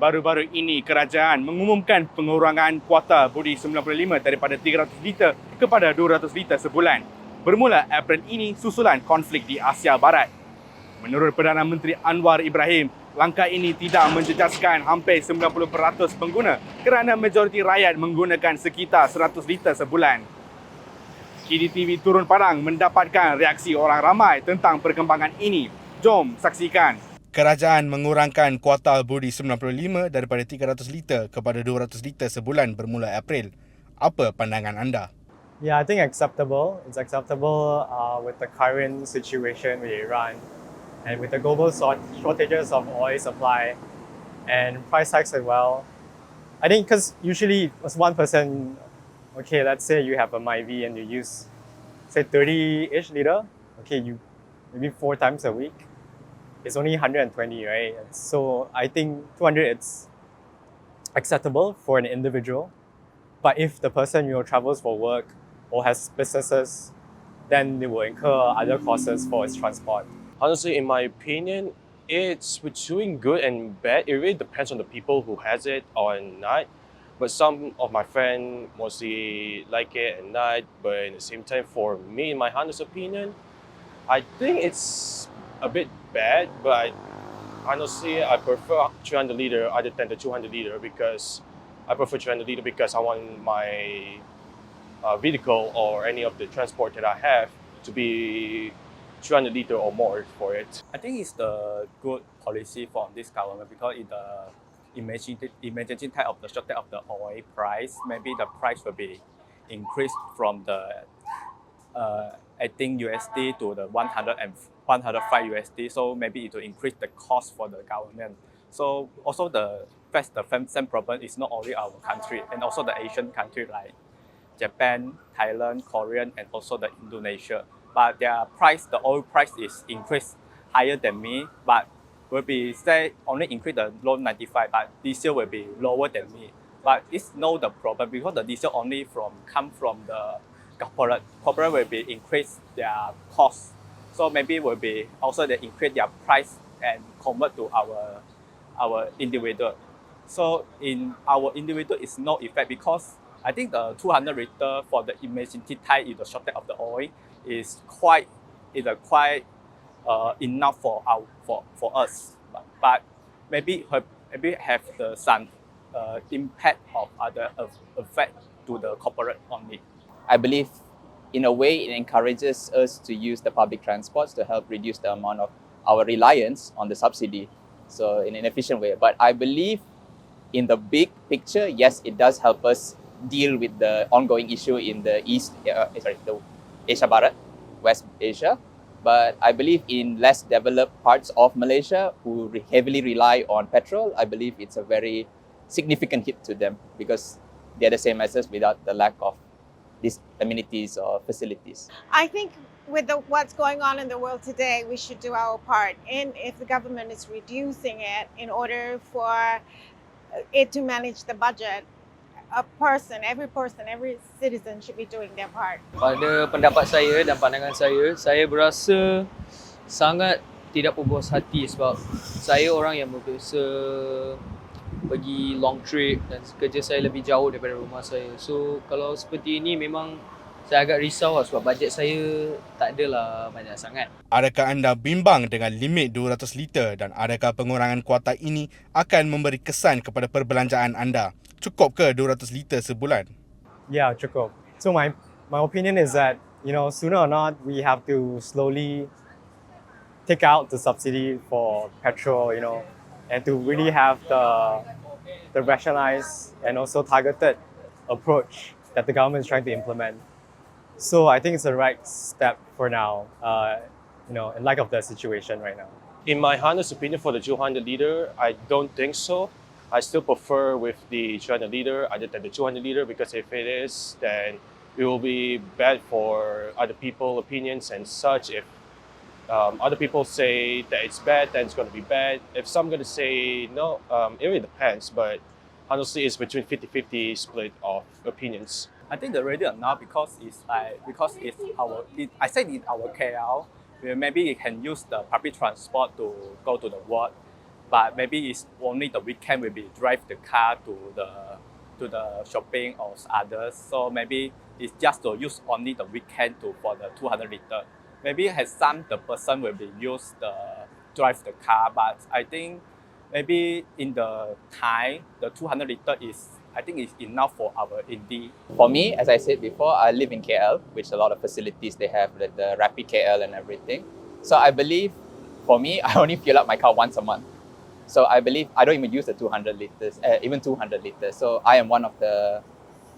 Baru-baru ini kerajaan mengumumkan pengurangan kuota budi 95 daripada 300 liter kepada 200 liter sebulan. Bermula April ini susulan konflik di Asia Barat. Menurut Perdana Menteri Anwar Ibrahim, langkah ini tidak menjejaskan hampir 90% pengguna kerana majoriti rakyat menggunakan sekitar 100 liter sebulan. KiniTV turun padang mendapatkan reaksi orang ramai tentang perkembangan ini. Jom saksikan. Kerajaan mengurangkan kuota budi 95 daripada 300 liter kepada 200 liter sebulan bermula April. Apa pandangan anda? Yeah, I think acceptable. It's acceptable with the current situation with Iran and with the global shortages of oil supply and price hikes as well. I think because usually as one person, okay, let's say you have a MyV and you use, say 30-ish liter, okay, you maybe 4 times a week. It's only 120, right? So I think 200 it's acceptable for an individual. But if the person travels for work or has businesses, then they will incur other costs for its transport. Honestly, in my opinion, it's between good and bad. It really depends on the people who has it or not. But some of my friends mostly like it and not. But at the same time, for me, in my honest opinion, I think it's a bit bad, but honestly, I prefer 300 liter other than the 200 liter because I prefer 300 liter because I want my vehicle or any of the transport that I have to be 300 liter or more for it. I think it's the good policy from this government because in the emergency time of the shortage of the oil price, maybe the price will be increased from the 18 USD to the 105 USD. So maybe it will increase the cost for the government. So also the same problem is not only our country and also the Asian country like Japan, Thailand, Korea, and also the Indonesia. But their price, the oil price is increased higher than me, but will be say only increase the RON95, but diesel will be lower than me. But it's not the problem because the diesel only come from the corporate. Corporate will be increase their cost. So maybe will be also they increase their price and convert to our individual. So in our individual is no effect because I think the 200 liter for the emergency time in the shortage of the oil is quite enough for us. But maybe have some impact of other effect to the corporate only. I believe in a way it encourages us to use the public transports to help reduce the amount of our reliance on the subsidy. So in an efficient way. But I believe in the big picture, yes, it does help us deal with the ongoing issue in the the Asia Barat, West Asia. But I believe in less developed parts of Malaysia who heavily rely on petrol, I believe it's a very significant hit to them because they're the same as us without the lack of these amenities or facilities. I think with what's going on in the world today, we should do our part. And if the government is reducing it in order for it to manage the budget, every citizen should be doing their part. Pada pendapat saya dan pandangan saya berasa sangat tidak puas hati sebab saya orang yang berbiasa pergi long trip dan kerja saya lebih jauh daripada rumah saya. So kalau seperti ini memang saya agak risau lah sebab bajet saya tak adalah banyak sangat. Adakah anda bimbang dengan limit 200 liter dan adakah pengurangan kuota ini akan memberi kesan kepada perbelanjaan anda? Cukup ke 200 liter sebulan? Yeah, cukup. So my opinion is that, sooner or not, we have to slowly take out the subsidy for petrol, and to really have the rationalized and also targeted approach that the government is trying to implement. So I think it's the right step for now, in light of the situation right now. In my honest opinion, for the 200 liter, I don't think so. I still prefer with the 300 liter other than the 200 liter because if it is, then it will be bad for other people's opinions and such. If other people say that it's bad, then it's going to be bad. If some going to say no, it really depends. But honestly, it's between 50-50 split of opinions. I think the radio now because it's our I said in our KL, maybe you can use the public transport to go to the work. but maybe it's only the weekend will be drive the car to the shopping or others. So maybe it's just to use only the weekend for the 200 liter. Maybe has some the person will be use the drive the car, but I think maybe in the time the 200 liter is enough for our indie. For me, as I said before, I live in KL, which a lot of facilities they have, like the rapid KL and everything. So I believe, for me, I only fill up my car once a month. So I believe I don't even use the 200 liters, even 200 liters. So I am one of the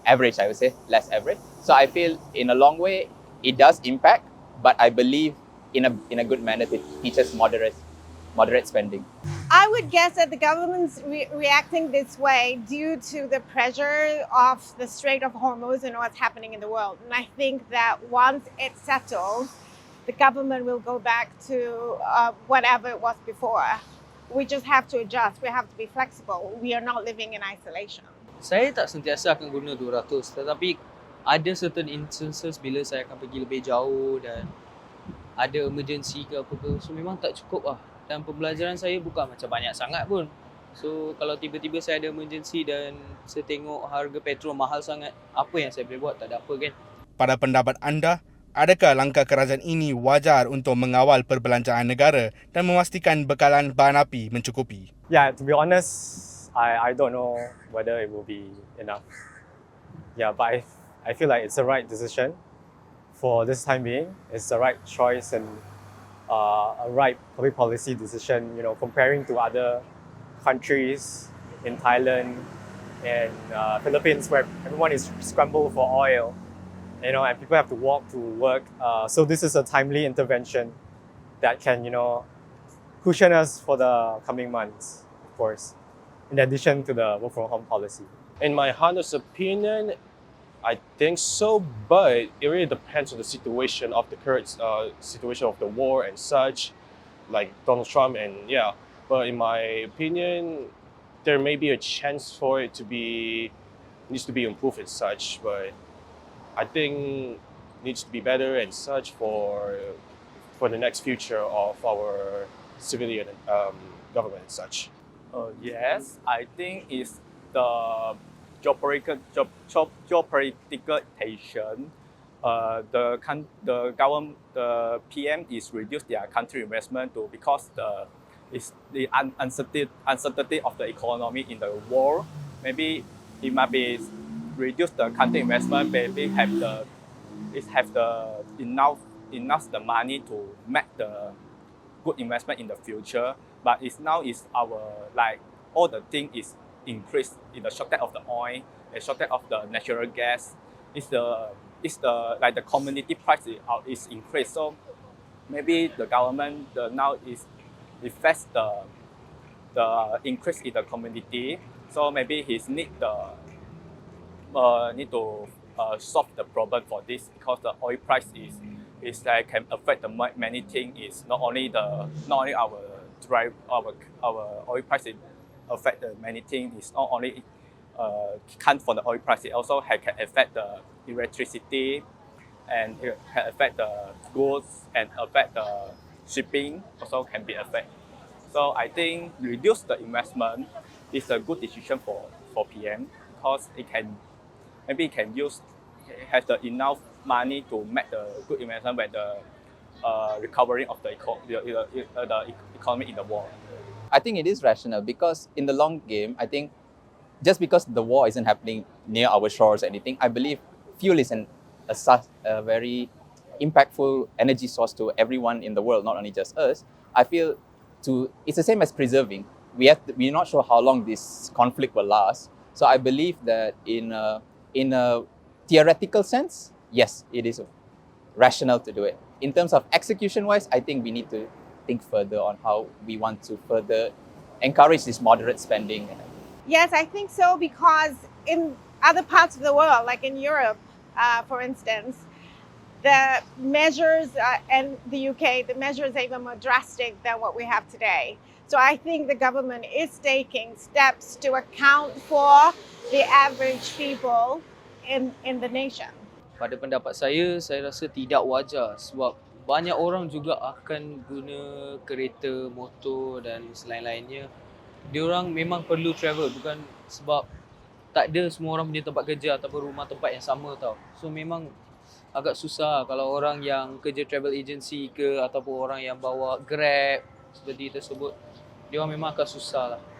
average, I would say, less average. So I feel in a long way, it does impact, but I believe in a good manner it teaches moderate spending. I would guess that the government's reacting this way due to the pressure of the Strait of Hormuz and what's happening in the world. And I think that once it's settled, the government will go back to whatever it was before. We just have to adjust. We have to be flexible. We are not living in isolation. Saya tak sentiasa akan guna 200, tetapi ada certain instances bila saya akan pergi lebih jauh dan ada emergency ke apa ke. So memang tak cukup lah. Dan pembelajaran saya bukan macam banyak sangat pun. So kalau tiba-tiba saya ada emergency dan saya tengok harga petrol mahal sangat, apa yang saya boleh buat? Tak ada apa kan. Pada pendapat anda, adakah langkah kerajaan ini wajar untuk mengawal perbelanjaan negara dan memastikan bekalan bahan api mencukupi? Yeah, to be honest, I don't know whether it will be enough. Yeah, but I feel like it's the right decision for this time being. It's the right choice and a right public policy decision, comparing to other countries in Thailand and Philippines where everyone is scrambled for oil. And people have to walk to work. So this is a timely intervention that can, cushion us for the coming months, of course, in addition to the work from home policy. In my honest opinion, I think so, but it really depends on the situation of the current situation of the war and such, like Donald Trump and yeah. But in my opinion, there may be a chance for it needs to be improved and such, but I think needs to be better and such for the next future of our civilian government and such. Yes, I think it's the geopolitical tension. The government, the PM is reduced their country investment because the uncertainty of the economy in the world. Maybe it might be reduce the country investment, maybe have the enough the money to make the good investment in the future. But now our all the thing is increased in the shortage of the oil, the shortage of the natural gas. It's the commodity price is increased. So maybe the government now affects the increase in the commodity. So maybe he need to solve the problem for this, because the oil price can affect the many things. It's not only our oil price affect the many things. It's not only come from the oil price. It also can affect the electricity, and it can affect the goods and affect the shipping. Also can be affected. So I think reduce the investment is a good decision for PM, because it can has the enough money to make the good investment when the recovery of the economy in the world. I think it is rational because in the long game, I think just because the war isn't happening near our shores or anything, I believe fuel is a very impactful energy source to everyone in the world, not only just us. I feel it's the same as preserving. We're not sure how long this conflict will last. So I believe that in a theoretical sense, yes, it is rational to do it. In terms of execution-wise, I think we need to think further on how we want to further encourage this moderate spending. Yes, I think so, because in other parts of the world, like in Europe, for instance, the measures, and the UK, the measures are even more drastic than what we have today. So I think the government is taking steps to account for the average people in the nation. Pada pendapat saya rasa tidak wajar sebab banyak orang juga akan guna kereta, motor dan selain-lainnya diorang memang perlu travel, bukan sebab tak ada semua orang punya tempat kerja ataupun rumah tempat yang sama tau. So memang agak susah kalau orang yang kerja travel agency ke ataupun orang yang bawa Grab seperti tersebut, dia orang memang akan susah lah.